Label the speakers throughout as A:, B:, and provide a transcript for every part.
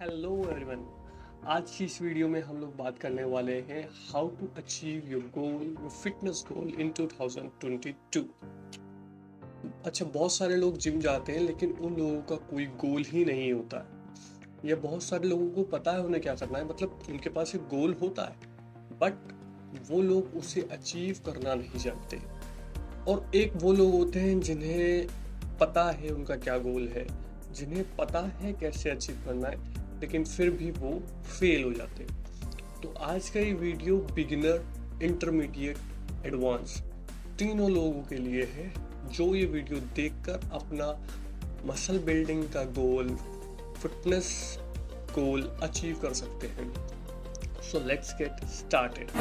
A: Hello everyone. आज की इस वीडियो में हम लोग बात करने वाले हैं how to achieve your goal, your fitness goal in 2022। अच्छा, बहुत सारे लोग जिम जाते हैं लेकिन उन लोगों का कोई गोल ही नहीं होता है, या बहुत सारे लोगों को पता है उन्हें क्या करना है, मतलब उनके पास एक गोल होता है बट वो लोग उसे अचीव करना नहीं जानते। और एक वो लोग होते हैं जिन्हें पता है उनका क्या गोल है, जिन्हें पता है कैसे अचीव करना है, लेकिन फिर भी वो फेल हो जाते हैं। तो आज का ये वीडियो बिगिनर, इंटरमीडिएट, एडवांस तीनों लोगों के लिए है जो ये वीडियो देखकर अपना मसल बिल्डिंग का गोल, फिटनेस गोल अचीव कर सकते हैं। So let's get started.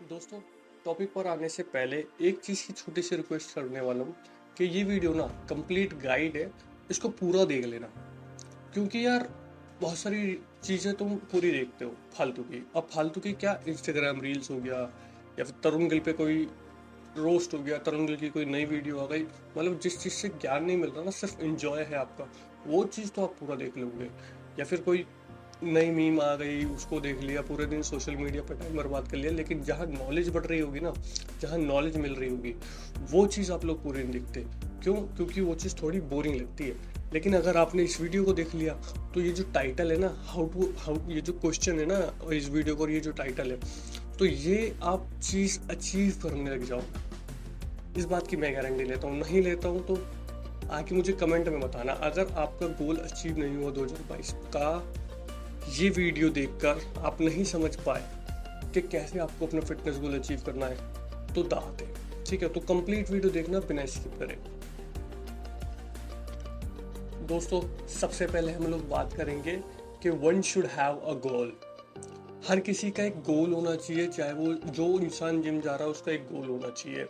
A: दोस्तों, टॉपिक पर आने से पहले एक चीज़ की छोटी सी रिक्वेस्ट करने वाला हूँ कि ये वीडियो ना कंप्लीट गाइड है, इसको पूरा देख लेना। क्योंकि यार बहुत सारी चीज़ें तुम पूरी देखते हो फालतू की। अब फालतू की क्या, इंस्टाग्राम रील्स हो गया या फिर तरुण गिल पे कोई रोस्ट हो गया, तरुण गिल की कोई नई वीडियो आ गई, मतलब जिस चीज़ से ज्ञान नहीं मिल रहा ना, सिर्फ इंजॉय है आपका, वो चीज़ तो आप पूरा देख लोगे। या फिर कोई नई मीम आ गई, उसको देख लिया, पूरे दिन सोशल मीडिया पर टाइम बर्बाद कर लिया, लेकिन जहाँ नॉलेज बढ़ रही होगी ना, जहाँ नॉलेज मिल रही होगी, वो चीज़ आप लोग पूरी नहीं दिखते। क्यों? क्योंकि वो चीज़ थोड़ी बोरिंग लगती है। लेकिन अगर आपने इस वीडियो को देख लिया तो ये जो टाइटल है ना, हाउ ये जो क्वेश्चन है ना इस वीडियो को, ये जो टाइटल है, तो ये आप चीज़ अचीव करने लग जाओ। इस बात की मैं गारंटी लेता हूँ। नहीं लेता हूँ तो आके मुझे कमेंट में बताना। अगर आपका गोल अचीव नहीं हुआ 2022 का, ये वीडियो देखकर आप नहीं समझ पाए कि कैसे आपको अपना फिटनेस गोल अचीव करना है, तो दात है। ठीक है, तो कंप्लीट वीडियो देखना बिना स्किप करें। दोस्तों, सबसे पहले हम लोग बात करेंगे कि वन शुड हैव अ गोल। हर किसी का एक गोल होना चाहिए, चाहे वो जो इंसान जिम जा रहा है उसका एक गोल होना चाहिए।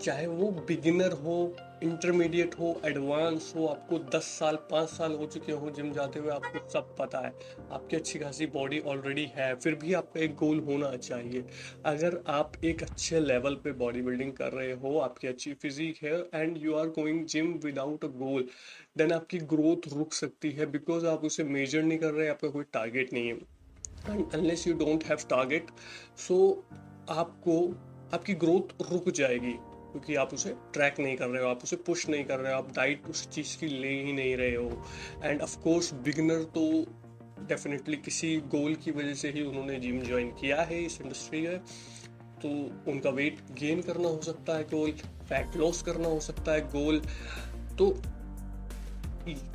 A: चाहे वो बिगिनर हो, इंटरमीडिएट हो, एडवांस हो, आपको 10 साल 5 साल हो चुके हो जिम जाते हुए, आपको सब पता है, आपकी अच्छी खासी बॉडी ऑलरेडी है, फिर भी आपका एक गोल होना चाहिए। अगर आप एक अच्छे लेवल पे बॉडी बिल्डिंग कर रहे हो, आपकी अच्छी फिजिक है and you are going gym without a goal, then आपकी ग्रोथ रुक सकती है, बिकॉज आप उसे मेजर नहीं कर रहे, आपका कोई टारगेट नहीं है। And unless you don't have target, so आपको आपकी ग्रोथ रुक जाएगी, क्योंकि आप उसे ट्रैक नहीं कर रहे हो, आप उसे पुश नहीं कर रहे हो, आप डाइट उस चीज़ की ले ही नहीं रहे हो। एंड ऑफ कोर्स बिगिनर तो डेफिनेटली किसी गोल की वजह से ही उन्होंने जिम ज्वाइन किया है, इस इंडस्ट्री में। तो उनका वेट गेन करना हो सकता है गोल, फैट लॉस करना हो सकता है गोल। तो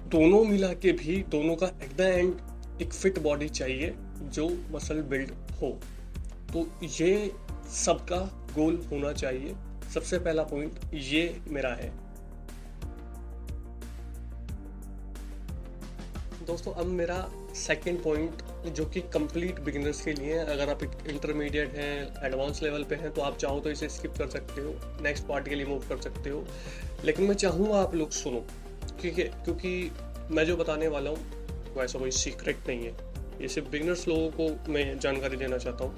A: दोनों मिला के भी, दोनों का एट द एंड एक फिट बॉडी चाहिए जो मसल बिल्ड हो। तो ये सबका गोल होना चाहिए। सबसे पहला पॉइंट ये मेरा है। दोस्तों, अब मेरा सेकंड पॉइंट जो कि कंप्लीट बिगिनर्स के लिए है। अगर आप इंटरमीडिएट हैं, एडवांस लेवल पे हैं, तो आप चाहो तो इसे स्किप कर सकते हो, नेक्स्ट पार्ट के लिए मूव कर सकते हो। लेकिन मैं चाहूँगा आप लोग सुनो, ठीक है? क्योंकि मैं जो बताने वाला हूँ वो ऐसा कोई सीक्रेट नहीं है, ये सिर्फ बिगिनर्स लोगों को मैं जानकारी देना चाहता हूँ।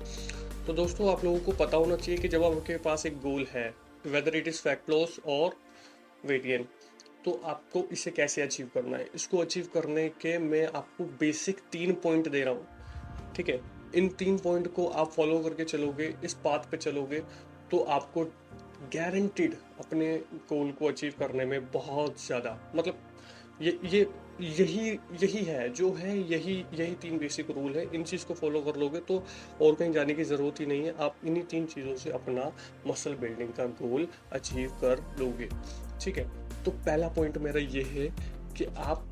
A: तो दोस्तों, आप लोगों को पता होना चाहिए कि जब आपके पास एक गोल है, whether it is fat loss और वेट गेन, तो आपको इसे कैसे अचीव करना है। इसको अचीव करने के मैं आपको बेसिक 3 पॉइंट दे रहा हूँ, ठीक है? इन 3 पॉइंट को आप फॉलो करके चलोगे, इस पाथ पे चलोगे, तो आपको गारंटीड अपने गोल को अचीव करने में बहुत ज़्यादा, मतलब ये यही है जो है, यही 3 बेसिक रूल है। इन चीज़ को फॉलो कर लोगे तो और कहीं जाने की ज़रूरत ही नहीं है। आप इन्हीं 3 चीज़ों से अपना मसल बिल्डिंग का गोल अचीव कर लोगे, ठीक है? तो पहला पॉइंट मेरा ये है कि आप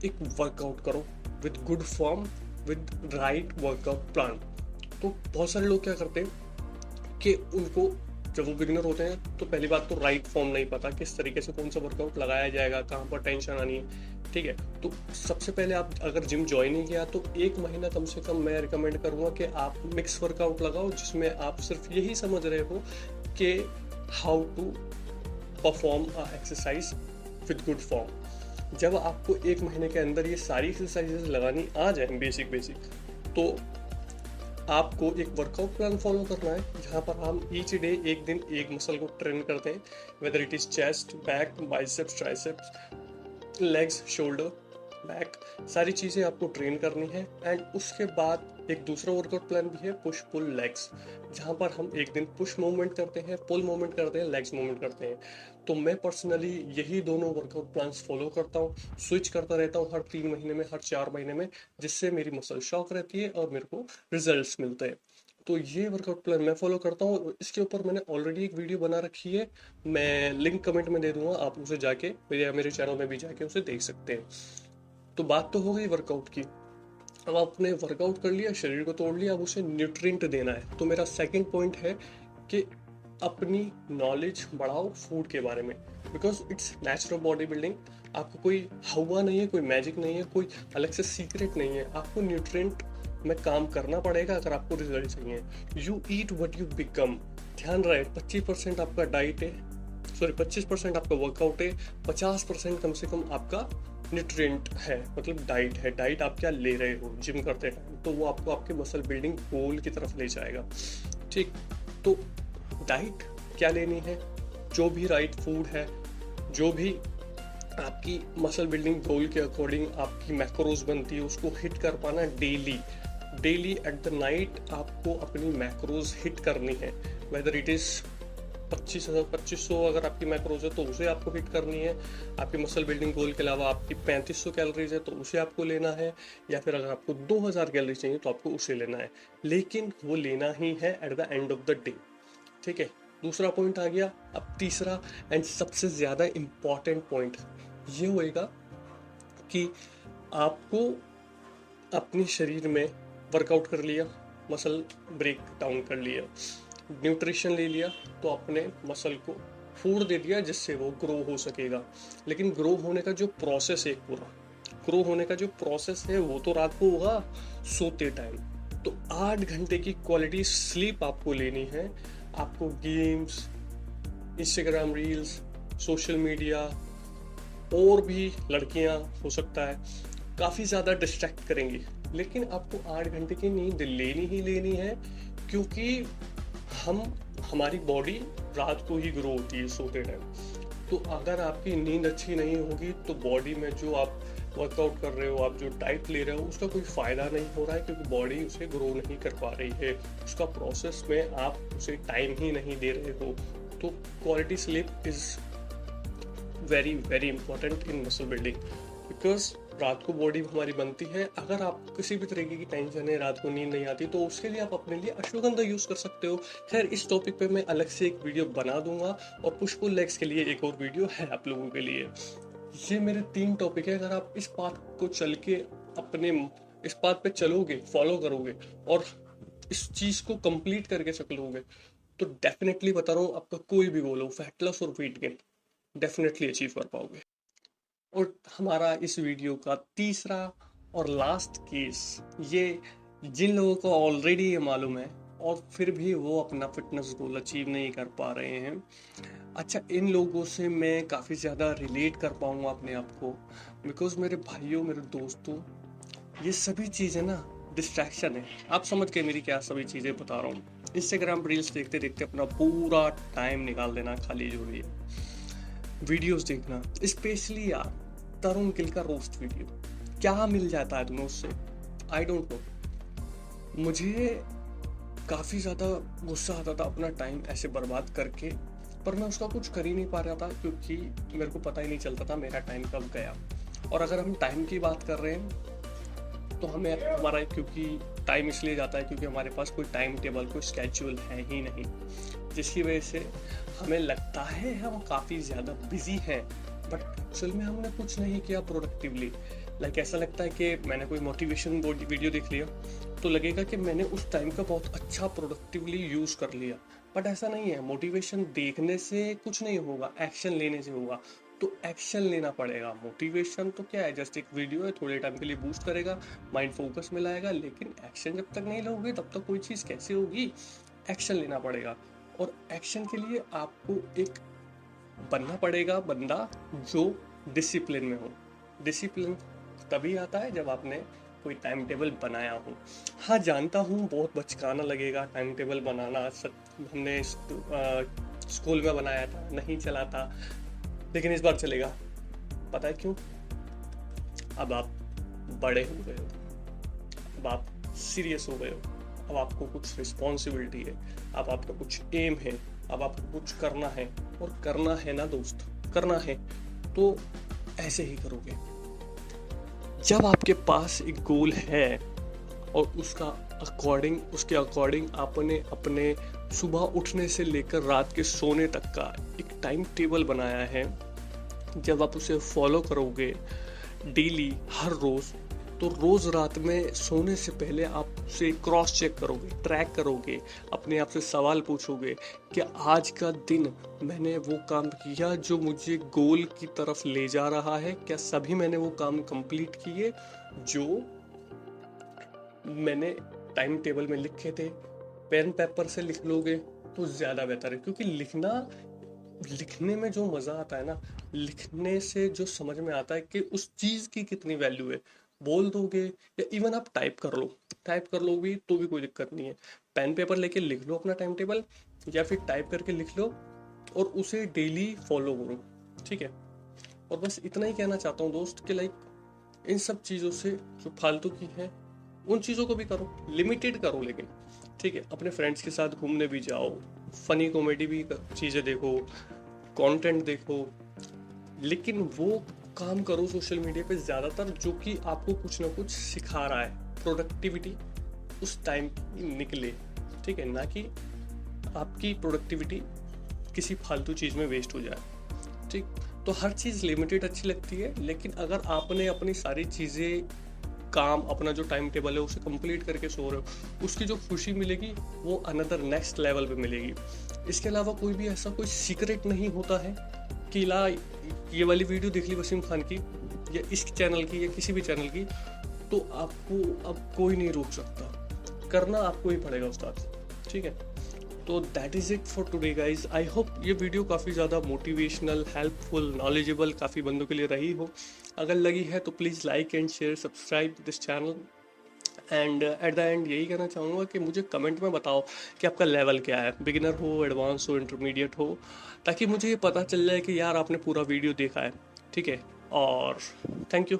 A: एक वर्कआउट करो with good form, with right workout plan. तो बहुत सारे लोग क्या करते हैं कि उनको, जब वो बिगिनर होते हैं तो पहली बात तो राइट फॉर्म नहीं पता, किस तरीके से कौन सा वर्कआउट लगाया जाएगा, कहाँ पर टेंशन आनी है, ठीक है? तो सबसे पहले आप अगर जिम ज्वाइन नहीं किया तो 1 महीना कम से कम मैं रिकमेंड करूँगा कि आप मिक्स वर्कआउट लगाओ, जिसमें आप सिर्फ यही समझ रहे हो कि how to perform a exercise with good form. जब आपको 1 महीने के अंदर ये सारी एक्सरसाइजेस लगानी आ जाए बेसिक, तो आपको एक वर्कआउट प्लान फॉलो करना है जहाँ पर हम ईच डे एक दिन एक मसल को ट्रेन करते हैं, whether it is chest, back, biceps, triceps, legs, shoulder, back, सारी चीज़ें आपको ट्रेन करनी है। एंड उसके बाद एक दूसरा वर्कआउट प्लान भी है, पुश पुल लेग्स, जहाँ पर हम एक दिन पुश मूवमेंट करते हैं, पुल मूवमेंट करते हैं, लेग्स मूवमेंट करते हैं। तो मैं पर्सनली यही दोनों वर्कआउट प्लान्स फॉलो करता हूँ, स्विच करता रहता हूँ हर 3 महीने में, हर 4 महीने में, जिससे मेरी मसल शॉक रहती है और मेरे को रिजल्ट्स मिलते हैं। तो ये वर्कआउट प्लान मैं फॉलो करता हूँ। इसके ऊपर मैंने ऑलरेडी एक वीडियो बना रखी है, मैं लिंक कमेंट में दे दूंगा, आप उसे जाके मेरे चैनल में भी जाके उसे देख सकते हैं। तो बात तो हो गई वर्कआउट की। अब आपने वर्कआउट कर लिया, शरीर को तोड़ लिया, अब उसे न्यूट्रिएंट देना है। तो मेरा सेकंड पॉइंट है कि अपनी नॉलेज बढ़ाओ फूड के बारे में, because it's natural body building. आपको कोई हवा नहीं है, कोई मैजिक नहीं है, कोई अलग से सीक्रेट नहीं है। आपको न्यूट्रिएंट में काम करना पड़ेगा अगर आपको रिजल्ट चाहिए। You eat what you become. ध्यान रहे 25% आपका डाइट है, सॉरी 25% आपका वर्कआउट है, 50% कम से कम आपका न्यूट्रिएंट है, मतलब डाइट है। डाइट आप क्या ले रहे हो जिम करते टाइम, तो वो आपको आपके मसल बिल्डिंग गोल की तरफ ले जाएगा। ठीक, तो डाइट क्या लेनी है, जो भी राइट फूड है, जो भी आपकी मसल बिल्डिंग गोल के अकॉर्डिंग आपकी मैक्रोज बनती है, उसको हिट कर पाना डेली एट द नाइट आपको अपनी मैक्रोज हिट करनी है। वेदर इट इज 2500 अगर आपकी मैक्रोज है तो उसे आपको हिट करनी है। आपकी मसल बिल्डिंग गोल के अलावा आपकी 3500 कैलोरीज है तो उसे आपको लेना है, या फिर अगर आपको 2000 कैलोरीज चाहिए तो आपको उसे लेना है, लेकिन वो लेना ही है at the end of the day. ठीक है, दूसरा पॉइंट आ गया। अब तीसरा एंड सबसे ज़्यादा इम्पॉर्टेंट पॉइंट ये होएगा कि आपको अपने शरीर में वर्कआउट कर लिया, मसल ब्रेक डाउन कर लिया, न्यूट्रिशन ले लिया, तो अपने मसल को फूड दे दिया जिससे वो ग्रो हो सकेगा। लेकिन ग्रो होने का जो प्रोसेस है, पूरा ग्रो होने का जो प्रोसेस है वो तो रात को होगा सोते टाइम। तो 8 घंटे की क्वालिटी स्लीप आपको लेनी है। आपको games, Instagram reels, social media और भी लड़कियां हो सकता है काफ़ी ज़्यादा डिस्ट्रैक्ट करेंगी, लेकिन आपको 8 घंटे की नींद लेनी ही लेनी है, क्योंकि हमारी बॉडी रात को ही ग्रो होती है सोते टाइम। तो अगर आपकी नींद अच्छी नहीं होगी तो बॉडी में जो आप वर्कआउट कर रहे हो, आप जो डाइट ले रहे हो, उसका कोई फ़ायदा नहीं हो रहा है, क्योंकि बॉडी उसे ग्रो नहीं कर पा रही है। उसका प्रोसेस में आप उसे टाइम ही नहीं दे रहे हो। तो quality sleep is very very important in muscle building, because रात को बॉडी हमारी बनती है। अगर आप किसी भी तरीके की टेंशन है, रात को नींद नहीं आती, तो उसके लिए आप अपने लिए अश्वगंधा यूज़ कर सकते हो। खैर, इस टॉपिक पे मैं अलग से एक वीडियो बना दूंगा, और पुश पुल लेग्स के लिए एक और वीडियो है आप लोगों के लिए। ये मेरे 3 टॉपिक है। अगर आप इस बात को चल के इस बात पे चलोगे, फॉलो करोगे और इस चीज़ को कंप्लीट करके चलोगे, तो डेफिनेटली बता रहा हूँ, आपका कोई भी गोल हो, फैट लॉस और वेट गेन, डेफिनेटली अचीव कर पाओगे। और हमारा इस वीडियो का तीसरा और लास्ट केस, ये जिन लोगों को ऑलरेडी ये मालूम है और फिर भी वो अपना फिटनेस गोल अचीव नहीं कर पा रहे हैं। अच्छा, इन लोगों से मैं काफ़ी ज़्यादा रिलेट कर पाऊँगा अपने आप को, बिकॉज मेरे भाइयों, मेरे दोस्तों, ये सभी चीज़ें ना डिस्ट्रैक्शन है। आप समझ के मेरी क्या सभी चीज़ें बता रहा हूँ। इंस्टाग्राम रील्स देखते देखते अपना पूरा टाइम निकाल देना खाली जो भी है, वीडियोस देखना, स्पेशली यार तरुण गिल का रोस्ट वीडियो, क्या मिल जाता है तुम्हें उससे, आई डोंट नो। मुझे काफ़ी ज़्यादा गुस्सा आता था अपना टाइम ऐसे बर्बाद करके, पर मैं उसका कुछ कर ही नहीं पा रहा था, क्योंकि मेरे को पता ही नहीं चलता था मेरा टाइम कब गया। और अगर हम टाइम की बात कर रहे हैं तो हमें हमारा, क्योंकि टाइम इसलिए जाता है क्योंकि हमारे पास कोई टाइम टेबल, कोई स्केड्यूल है ही नहीं, जिसकी वजह से हमें लगता है हम काफ़ी ज़्यादा बिजी हैं, बट एक्चुअल में हमने कुछ नहीं किया प्रोडक्टिवली। लाइक ऐसा लगता है कि मैंने कोई मोटिवेशन वीडियो देख लिया तो लगेगा कि मैंने उस टाइम का बहुत अच्छा प्रोडक्टिवली यूज़ कर लिया, बट ऐसा नहीं है। मोटिवेशन देखने से कुछ नहीं होगा, एक्शन लेने से होगा। तो एक्शन लेना पड़ेगा। मोटिवेशन तो क्या है, जस्ट एक वीडियो है, थोड़े टाइम के लिए बूस्ट करेगा, माइंड फोकस में लाएगा, लेकिन एक्शन जब तक नहीं लोगे तब तक कोई चीज़ कैसे होगी। एक्शन लेना पड़ेगा, और एक्शन के लिए आपको एक बनना पड़ेगा बंदा जो डिसिप्लिन में हो। डिसिप्लिन तभी आता है जब आपने कोई टाइम टेबल बनाया हो। हाँ जानता हूँ बहुत बचकाना लगेगा टाइम टेबल बनाना, हमने स्कूल में बनाया था, नहीं चला था, लेकिन इस बार चलेगा। पता है क्यों? अब आप बड़े हो गए हो, अब आप सीरियस हो गए हो, अब आपको कुछ रिस्पॉन्सिबिलिटी है, अब आपका कुछ एम है, अब आपको कुछ करना है। और करना है ना दोस्त, करना है तो ऐसे ही करोगे। जब आपके पास एक गोल है और उसके अकॉर्डिंग आपने अपने सुबह उठने से लेकर रात के सोने तक का एक टाइम टेबल बनाया है, जब आप उसे फॉलो करोगे डेली हर रोज, तो रोज रात में सोने से पहले आप उसे क्रॉस चेक करोगे, ट्रैक करोगे, अपने आप से सवाल पूछोगे कि आज का दिन मैंने वो काम किया जो मुझे गोल की तरफ ले जा रहा है, क्या सभी मैंने वो काम कंप्लीट किए जो मैंने टाइम टेबल में लिखे थे। पेन पेपर से लिख लोगे तो ज़्यादा बेहतर है, क्योंकि लिखने में जो मज़ा आता है ना, लिखने से जो समझ में आता है कि उस चीज़ की कितनी वैल्यू है। बोल दोगे या इवन आप टाइप कर लो भी तो भी कोई दिक्कत नहीं है। पेन पेपर लेके लिख लो अपना टाइम टेबल, या फिर टाइप करके लिख लो और उसे डेली फॉलो करो, ठीक है। और बस इतना ही कहना चाहता हूँ दोस्त कि लाइक इन सब चीज़ों से जो फालतू की है उन चीज़ों को भी करो, लिमिटेड करो लेकिन, ठीक है। अपने फ्रेंड्स के साथ घूमने भी जाओ, फनी कॉमेडी भी चीज़ें देखो, कंटेंट देखो, लेकिन वो काम करो सोशल मीडिया पे ज़्यादातर जो कि आपको कुछ ना कुछ सिखा रहा है, प्रोडक्टिविटी उस टाइम की निकले, ठीक है, ना कि आपकी प्रोडक्टिविटी किसी फालतू चीज़ में वेस्ट हो जाए, ठीक। तो हर चीज़ लिमिटेड अच्छी लगती है, लेकिन अगर आपने अपनी सारी चीज़ें काम अपना जो टाइम टेबल है उसे कंप्लीट करके सो रहे हो, उसकी जो खुशी मिलेगी वो अनदर नेक्स्ट लेवल पे मिलेगी। इसके अलावा कोई भी ऐसा कोई सीक्रेट नहीं होता है कि ला ये वाली वीडियो देख ली वसीम खान की या इस चैनल की या किसी भी चैनल की तो आपको अब कोई नहीं रोक सकता, करना आपको ही पड़ेगा उस्ताद, ठीक है। तो that is it for today guys. I hope ये वीडियो काफ़ी ज़्यादा मोटिवेशनल, हेल्पफुल, नॉलेजेबल काफ़ी बंदों के लिए रही हो। अगर लगी है तो please like and share, subscribe this channel. And at the end यही कहना चाहूँगा कि मुझे कमेंट में बताओ कि आपका लेवल क्या है, बिगिनर हो, एडवांस हो, इंटरमीडिएट हो, ताकि मुझे ये पता चल जाए कि यार आपने पूरा वीडियो देखा है, ठीक है। और थैंक यू।